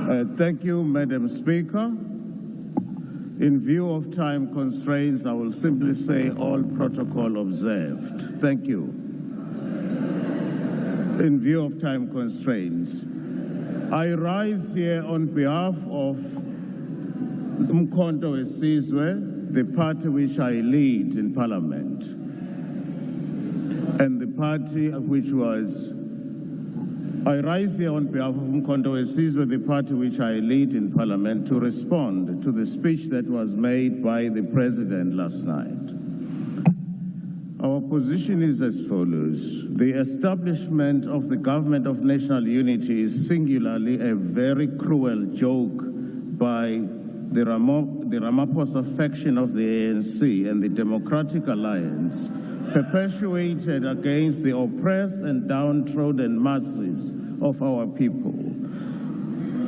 Thank you, Madam Speaker. In view of time constraints, I will simply say all protocol observed. Thank you. In view of time constraints, I rise here on behalf of Umkhonto weSizwe, the party which I lead in Parliament, and the party which was I rise here on behalf of Umkhonto weSizwe, the party which I lead in Parliament, to respond to the speech that was made by the President last night. Our position is as follows. The establishment of the Government of National Unity is singularly a very cruel joke by the Ramaphosa faction of the ANC and the Democratic Alliance, perpetuated against the oppressed and downtrodden masses of our people.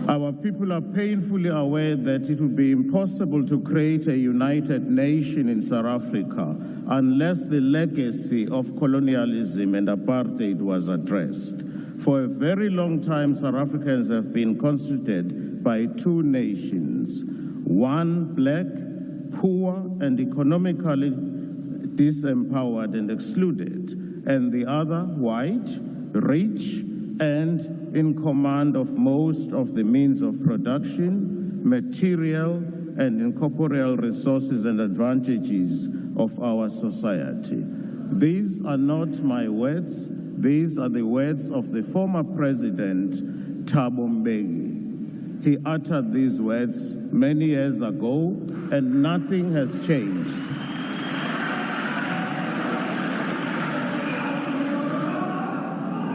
Our people are painfully aware that it would be impossible to create a united nation in South Africa unless the legacy of colonialism and apartheid was addressed. For a very long time, South Africans have been constituted by two nations, one black, poor, and economically disempowered and excluded, and the other white, rich, and in command of most of the means of production, material, and incorporeal resources and advantages of our society. These are not my words. These are the words of the former President, Thabo Mbeki. He uttered these words many years ago, and nothing has changed.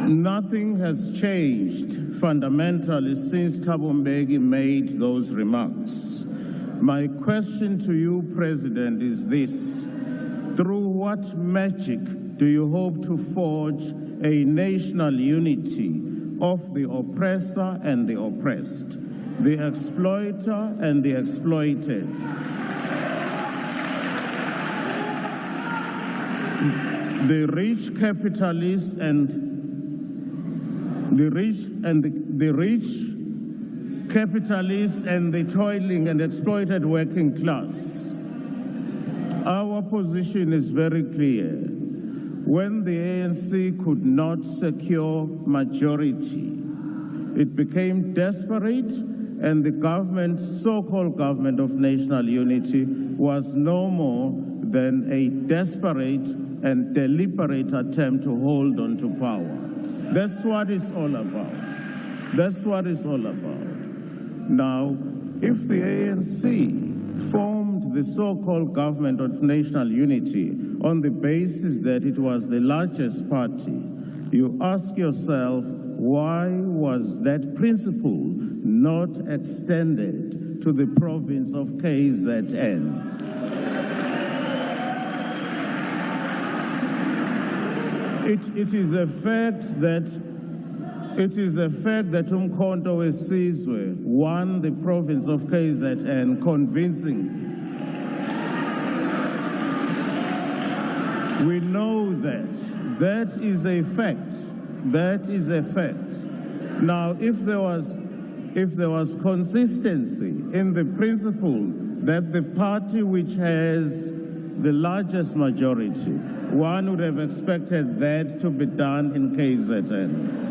Nothing has changed fundamentally since Thabo Mbeki made those remarks. My question to you, President, is this. Through what magic do you hope to forge a national unity of the oppressor and the oppressed, the exploiter and the exploited? The rich capitalists and the rich capitalists and the toiling and exploited working class. Our position is very clear. When the ANC could not secure majority, it became desperate, and the government, so-called Government of National Unity, was no more than a desperate and deliberate attempt to hold on to power. That's what it's all about. That's what it's all about. Now, if the ANC formed the so-called Government of National Unity on the basis that it was the largest party, you ask yourself, why was that principle not extended to the province of KZN? It is a fact that Umkhonto weSizwe won the province of KZN convincingly. We know that. That is a fact. That is a fact. Now, if there was consistency in the principle that the party which has the largest majority, one would have expected that to be done in KZN.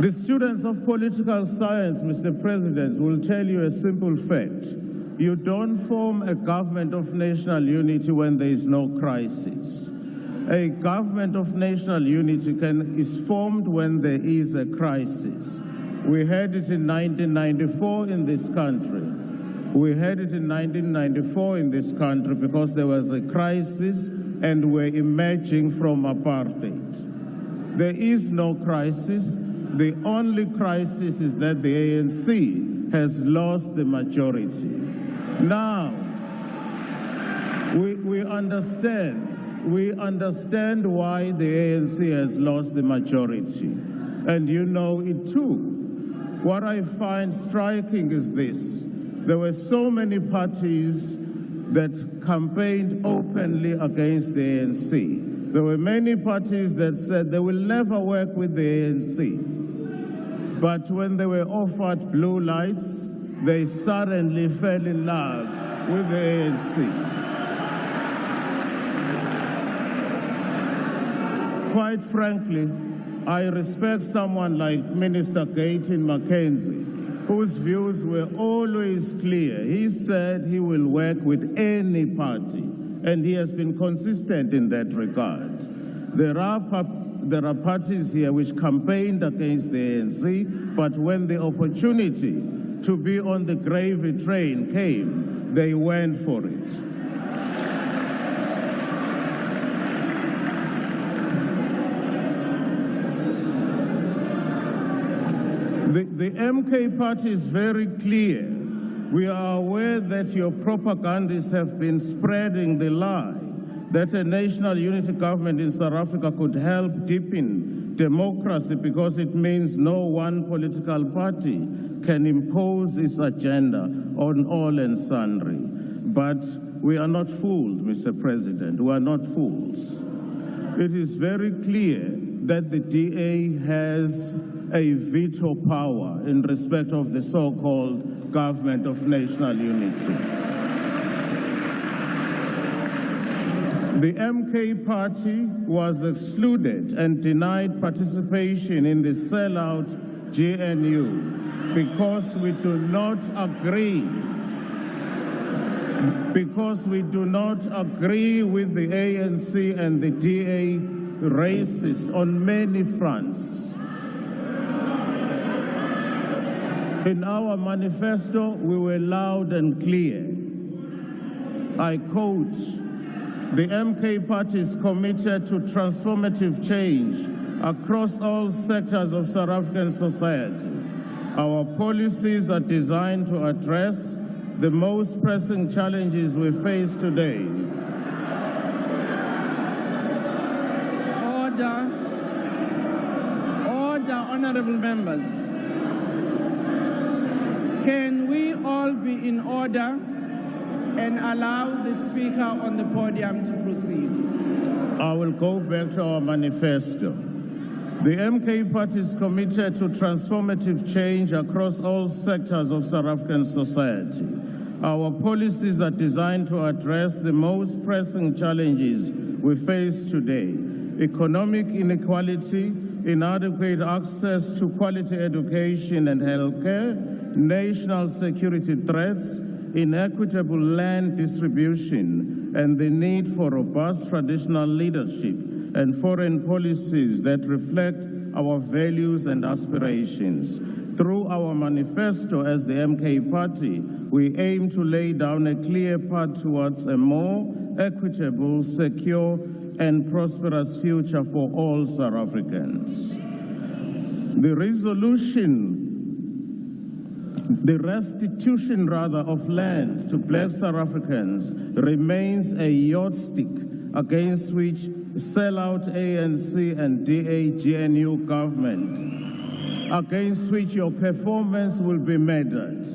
The students of political science, Mr. President, will tell you a simple fact. You don't form a government of national unity when there is no crisis. A government of national unity is formed when there is a crisis. We had it in 1994 in this country. We had it in 1994 in this country because there was a crisis and we're emerging from apartheid. There is no crisis. The only crisis is that the ANC has lost the majority. Now, we understand why the ANC has lost the majority, and you know it too. What I find striking is this. There were so many parties that campaigned openly against the ANC. There were many parties that said they will never work with the ANC. But when they were offered blue lights, they suddenly fell in love with the ANC. Quite frankly, I respect someone like Minister Gayton Mackenzie, whose views were always clear. He said he will work with any party, and he has been consistent in that regard. There are parties here which campaigned against the ANC, but when the opportunity to be on the gravy train came, they went for it. The MK party is very clear. We are aware that your propagandists have been spreading the lie that a national unity government in South Africa could help deepen democracy because it means no one political party can impose its agenda on all and sundry. But we are not fooled, Mr. President. We are not fools. It is very clear that the DA has a veto power in respect of the so-called government of national unity. The MK party was excluded and denied participation in the sellout GNU because we do not agree with the ANC and the DA racist on many fronts. In our manifesto, we were loud and clear. I quote, "The MK party is committed to transformative change across all sectors of South African society. Our policies are designed to address the most pressing challenges we face today." Order, honorable members. Can we all be in order and allow the speaker on the podium to proceed? I will go back to our manifesto. The MK party is committed to transformative change across all sectors of South African society. Our policies are designed to address the most pressing challenges we face today: economic inequality, inadequate access to quality education and healthcare, national security threats, inequitable land distribution, and the need for robust traditional leadership and foreign policies that reflect our values and aspirations. Through our manifesto as the MK party, we aim to lay down a clear path towards a more equitable, secure, and prosperous future for all South Africans. The restitution of land to black South Africans remains a yardstick against which sellout ANC and DA GNU government, against which your performance will be measured.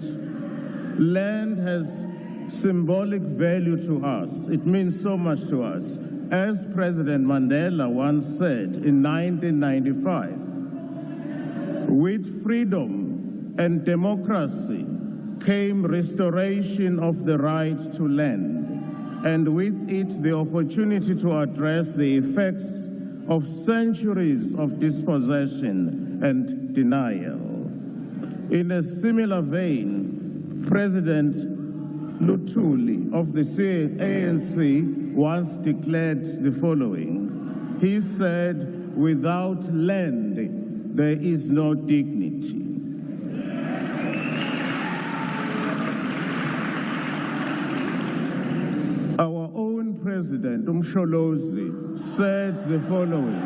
Land has symbolic value to us. It means so much to us. As President Mandela once said in 1995, with freedom and democracy came restoration of the right to land, and with it the opportunity to address the effects of centuries of dispossession and denial. In a similar vein, President Luthuli of the ANC once declared the following. He said, "Without land, there is no dignity." Our own president, Msholozi, said the following.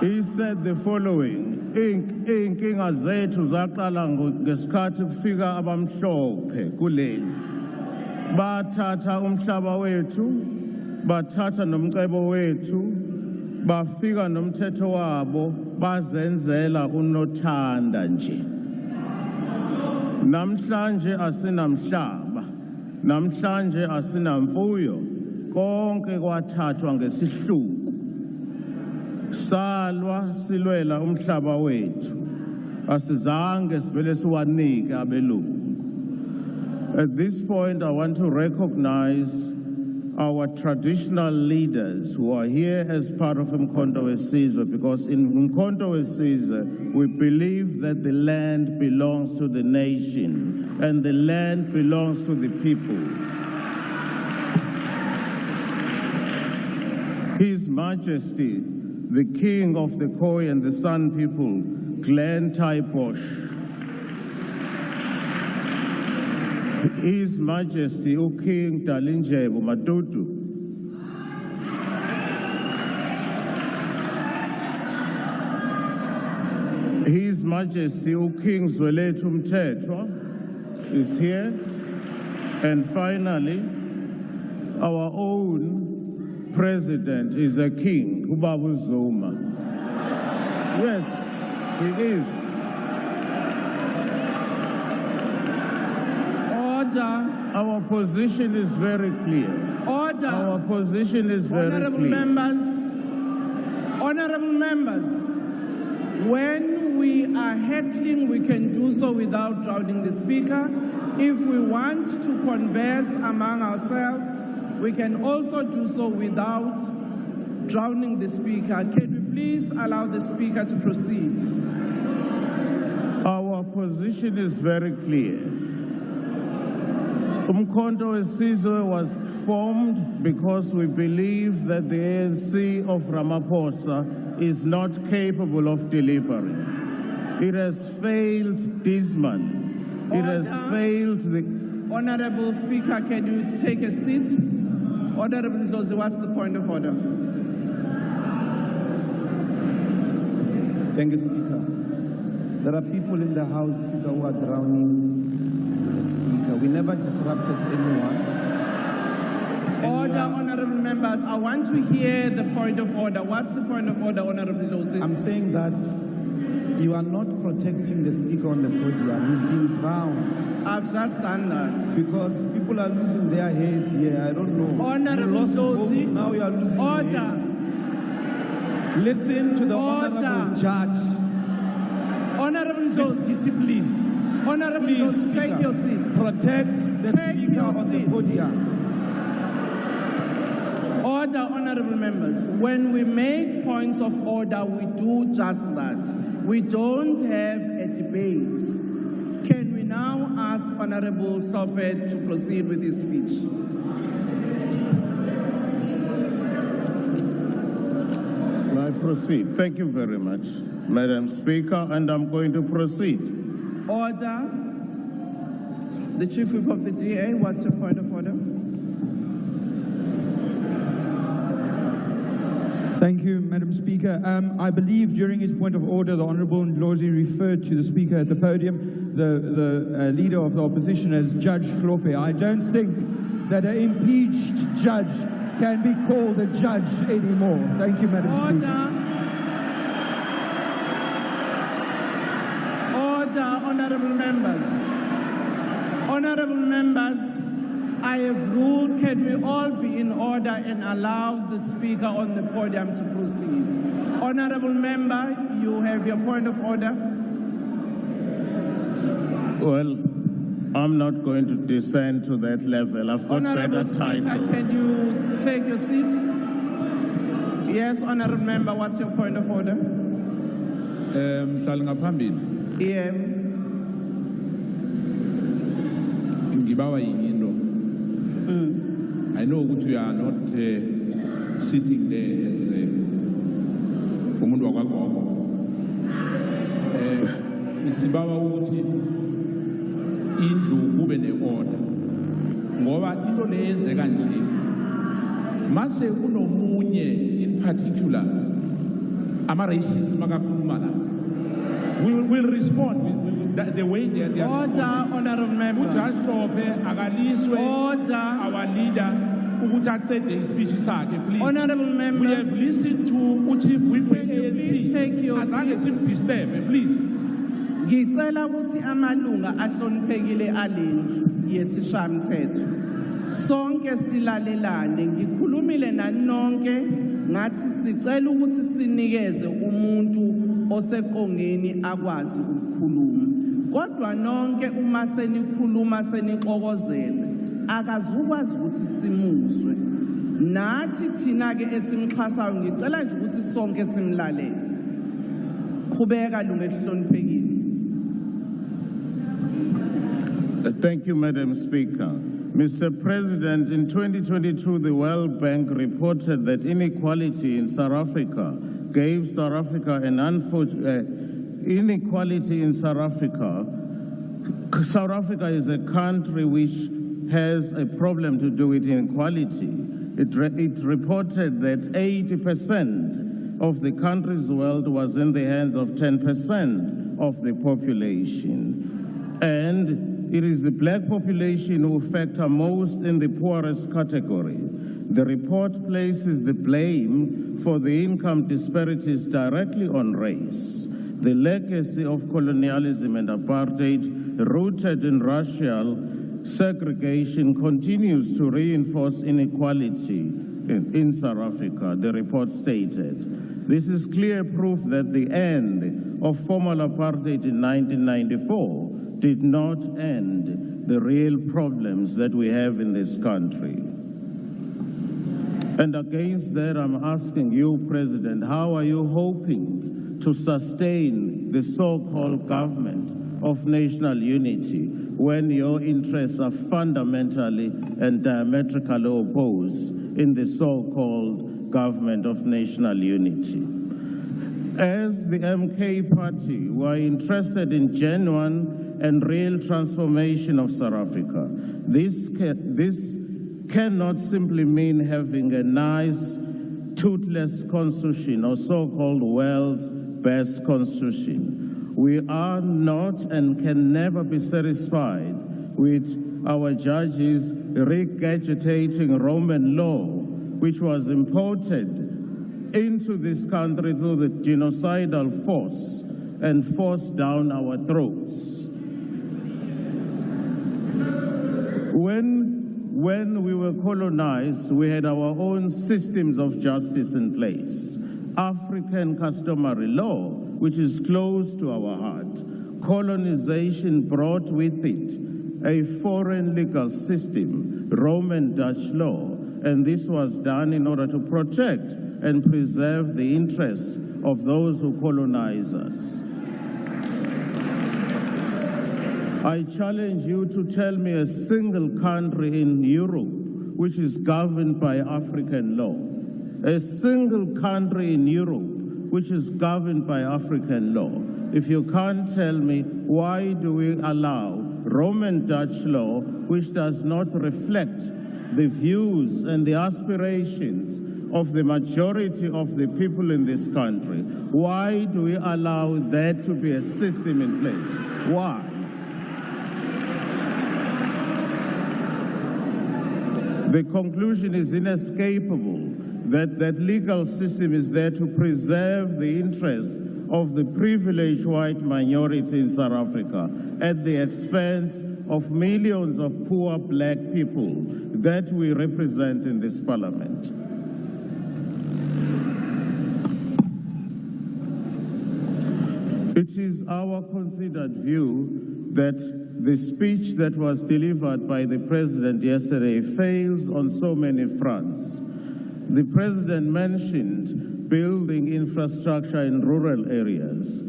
He said the following. Inkinga zethu zaqala ngesikhathi kufika abamhlophe kuleli. Bathatha umhlaba wethu, bathatha nomcebo wethu, bafika nomthetho wabo, bazenzela unothanda nje. Namhlanje asinamhlaba, Namhlanje asinamfuyo konke kwathathwa ngesihluku. Salwa silwela umhlaba wethu. Asizange sivele siwanike abelungu. At this point, I want to recognize our traditional leaders who are here as part of Umkhonto weSizwe, because in Umkhonto weSizwe, we believe that the land belongs to the nation and the land belongs to the people. His Majesty, the King of the Khoi and the San people, Glen Taiposh. His Majesty, O King Dalindyebo Matutu. His Majesty, O King Zwelethu Mthethwa, is here. And finally, our own President is a king, Ubabu Zuma. Yes, he is. Our position is very clear. Order. Our position is very clear. Honorable members, when we are heckling, we can do so without drowning the speaker. If we want to converse among ourselves, we can also do so without drowning the speaker. Can we please allow the speaker to proceed? Our position is very clear. Umkhonto weSizwe was formed because we believe that the ANC of Ramaphosa is not capable of delivering. It has failed dismally. It has failed the... Honorable Speaker, can you take a seat? Honorable Hlophe, what's the point of order? Thank you, Speaker. There are people in the House, Speaker, who are drowning. Speaker, we never disrupted anyone. Order, honorable members. I want to hear the point of order. What's the point of order, Honorable Hlophe? I'm saying that you are not protecting the speaker on the podium. He's being drowned. I've just done that. Because people are losing their heads here. I don't know. Honorable you lost Hlophe. votes, now you are losing your heads. Listen to the honorable judge. Honorable Hlophe. With discipline. Honorable Please, Hlophe, take your seat. Protect the speaker on the podium. Order, honorable members. When we make points of order, we do just that. We don't have a debate. Can we now ask Honorable Hlophe to proceed with his speech? I proceed. Thank you very much, Madam Speaker, and I'm going to proceed. Order. The Chief Whip of the DA, what's your point of order? Thank you, Madam Speaker. I believe during his point of order, the Honourable Ndlozi referred to the Speaker at the podium, the Leader of the Opposition, as Judge Hlophe. I don't think that an impeached judge can be called a judge anymore. Thank you, Madam Speaker. Honorable members. Honorable members, I have ruled, can we all be in order and allow the speaker on the podium to proceed? Honorable member, you have your point of order. Well, I'm not going to descend to that level. I've got better titles. Can you take your seat? Yes, honorable member, what's your point of order? I know that you are not sitting there as umuntu wakwagogo. Isibawa ukuthi indlu kube ne-order ngoba into leyenzeka nje mase kunomunye in particular ama-racism akakhuluma la we will respond with the way they are order, honorable member. Judge Hlophe akaliswe our leader ukuthi aqede ispeech sakhe, please. Honorable member, we have listened to Chief Whip please take your seat. Disturb, please. Ngicela ukuthi amalunga ahloniphekile alendlu yesishayamthetho sonke silalelane. Ngikhulumile nani nonke ngathi sicela ukuthi sinikeze umuntu oseqongeni akwazi ukukhuluma. Kodwa nonke uma senikhuluma senixokozela akazukwazi ukuthi simuzwe. Nathi thina ke esimxhasayo ngicela nje ukuthi sonke simlalele. Qhubeka lungu elihloniphekile. Thank you, Madam Speaker. Mr. President, in 2022, the World Bank reported that inequality in South Africa gave South Africa an inequality in South Africa. South Africa is a country which has a problem to do with inequality. It reported that 80% of the country's wealth was in the hands of 10% of the population. And it is the black population who factor most in the poorest category. The report places the blame for the income disparities directly on race. The legacy of colonialism and apartheid, rooted in racial segregation, continues to reinforce inequality in South Africa, the report stated. This is clear proof that the end of formal apartheid in 1994 did not end the real problems that we have in this country. And against that, I'm asking you, President, how are you hoping to sustain the so-called government of national unity when your interests are fundamentally and diametrically opposed in the so-called government of national unity? As the MK party, we are interested in genuine and real transformation of South Africa. This cannot simply mean having a nice, toothless constitution or so-called world's best constitution. We are not and can never be satisfied with our judges regurgitating Roman law, which was imported into this country through the genocidal force and forced down our throats. When we were colonized, we had our own systems of justice in place. African customary law, which is close to our heart. Colonization brought with it a foreign legal system, Roman Dutch law, and this was done in order to protect and preserve the interests of those who colonize us. I challenge you to tell me a single country in Europe which is governed by African law. A single country in Europe which is governed by African law. If you can't tell me, why do we allow Roman Dutch law, which does not reflect the views and the aspirations of the majority of the people in this country? Why do we allow that to be a system in place? Why? The conclusion is inescapable that that legal system is there to preserve the interests of the privileged white minority in South Africa at the expense of millions of poor black people that we represent in this parliament. It is our considered view that the speech that was delivered by the President yesterday fails on so many fronts. The President mentioned building infrastructure in rural areas.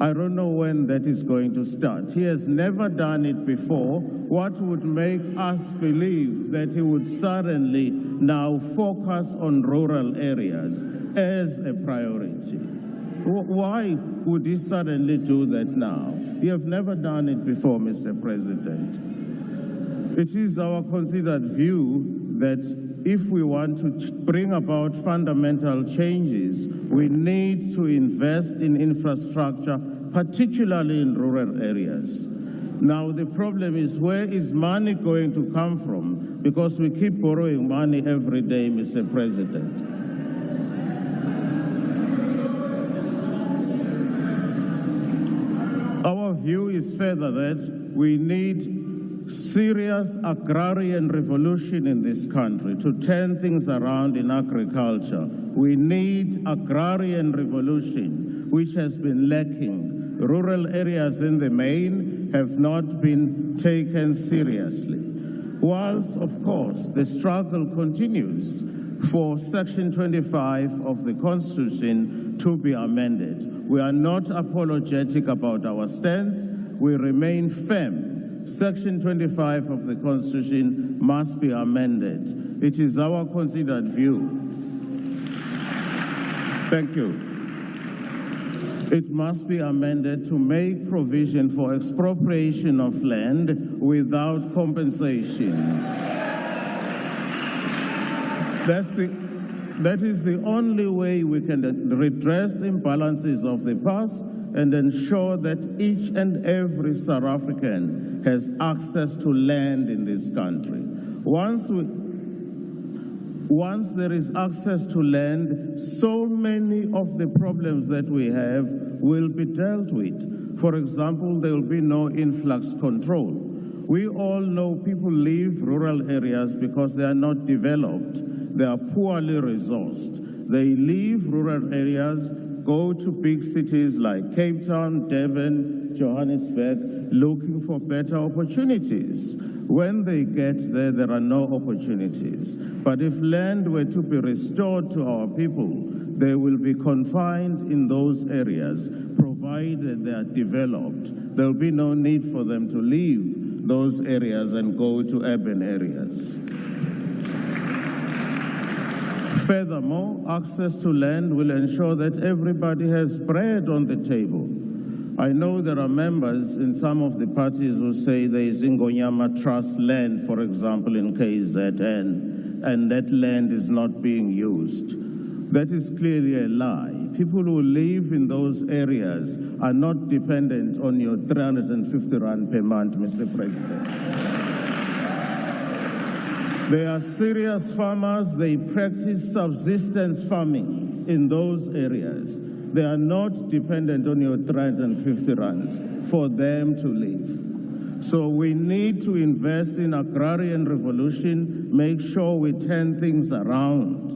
I don't know when that is going to start. He has never done it before. What would make us believe that he would suddenly now focus on rural areas as a priority? Why would he suddenly do that now? You have never done it before, Mr. President. It is our considered view that if we want to bring about fundamental changes, we need to invest in infrastructure, particularly in rural areas. Now, the problem is, where is money going to come from? Because we keep borrowing money every day, Mr. President. Our view is further that we need serious agrarian revolution in this country to turn things around in agriculture. We need agrarian revolution, which has been lacking. Rural areas in the main have not been taken seriously. Whilst, of course, the struggle continues for Section 25 of the Constitution to be amended. We are not apologetic about our stance. We remain firm. Section 25 of the Constitution must be amended. It is our considered view. Thank you. It must be amended to make provision for expropriation of land without compensation. That is the only way we can redress imbalances of the past and ensure that each and every South African has access to land in this country. Once there is access to land, so many of the problems that we have will be dealt with. For example, there will be no influx control. We all know people leave rural areas because they are not developed. They are poorly resourced. They leave rural areas, go to big cities like Cape Town, Durban, Johannesburg, looking for better opportunities. When they get there, there are no opportunities. But if land were to be restored to our people, they will be confined in those areas, provided they are developed. There will be no need for them to leave those areas and go to urban areas. Furthermore, access to land will ensure that everybody has bread on the table. I know there are members in some of the parties who say there is Ingonyama Trust land, for example, in KZN, and that land is not being used. That is clearly a lie. People who live in those areas are not dependent on your 350 rand per month, Mr. President. They are serious farmers. They practice subsistence farming in those areas. They are not dependent on your 350 rand for them to live. So we need to invest in agrarian revolution, make sure we turn things around.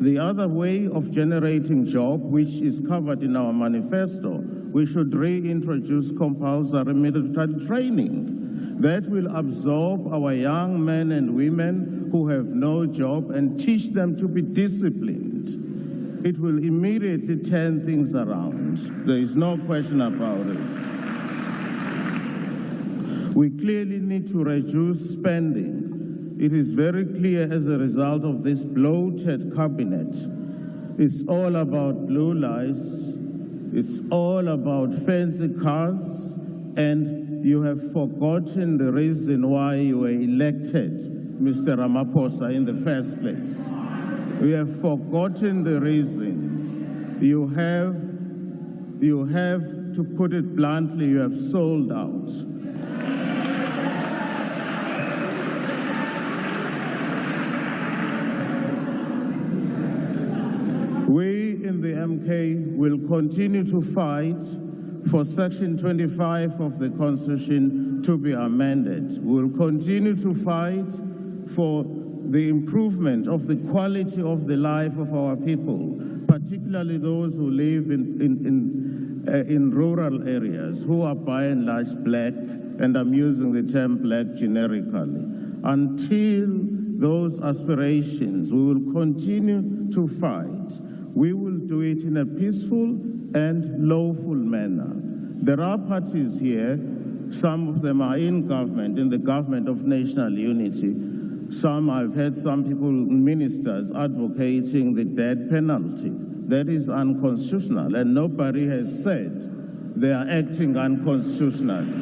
The other way of generating jobs, which is covered in our manifesto, we should reintroduce compulsory military training. That will absorb our young men and women who have no job and teach them to be disciplined. It will immediately turn things around. There is no question about it. We clearly need to reduce spending. It is very clear as a result of this bloated cabinet. It's all about blue lies. It's all about fancy cars, and you have forgotten the reason why you were elected, Mr. Ramaphosa, in the first place. We have forgotten the reasons. You have, to put it bluntly, you have sold out. We in the MK will continue to fight for Section 25 of the Constitution to be amended. We will continue to fight for the improvement of the quality of the life of our people, particularly those who live in rural areas, who are by and large black, and I'm using the term black generically. Until those aspirations, we will continue to fight. We will do it in a peaceful and lawful manner. There are parties here, some of them are in government, in the government of national unity. I've heard some people, ministers, advocating the death penalty. That is unconstitutional, and nobody has said they are acting unconstitutionally.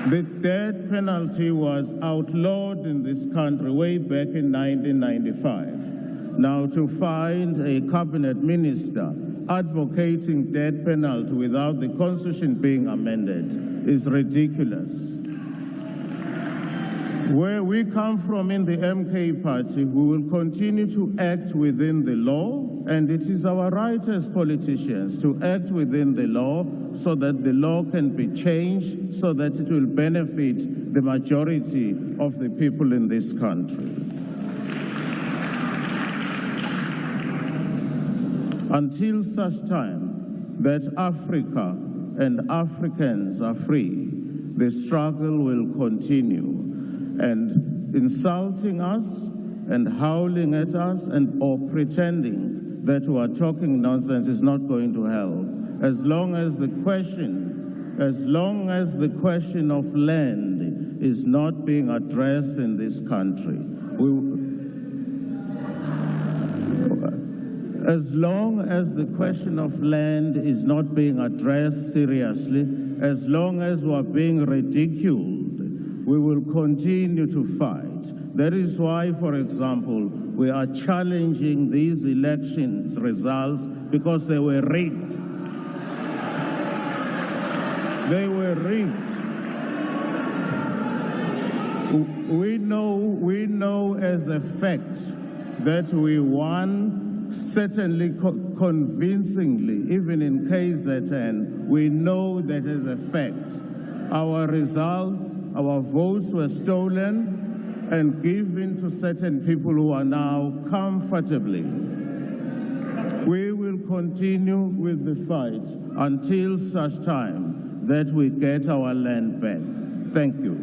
The death penalty was outlawed in this country way back in 1995. Now, to find a cabinet minister advocating death penalty without the Constitution being amended is ridiculous. Where we come from in the MK party, we will continue to act within the law, and it is our right as politicians to act within the law so that the law can be changed, so that it will benefit the majority of the people in this country. Until such time that Africa and Africans are free, the struggle will continue. And insulting us and howling at us or pretending that we are talking nonsense is not going to help. As long as the question of land is not being addressed in this country, as long as the question of land is not being addressed seriously, as long as we are being ridiculed, we will continue to fight. That is why, for example, we are challenging these elections results because they were rigged. They were rigged. We know as a fact that we won, certainly convincingly, even in KZN, we know that as a fact. Our results, our votes were stolen and given to certain people who are now comfortably. We will continue with the fight until such time that we get our land back. Thank you.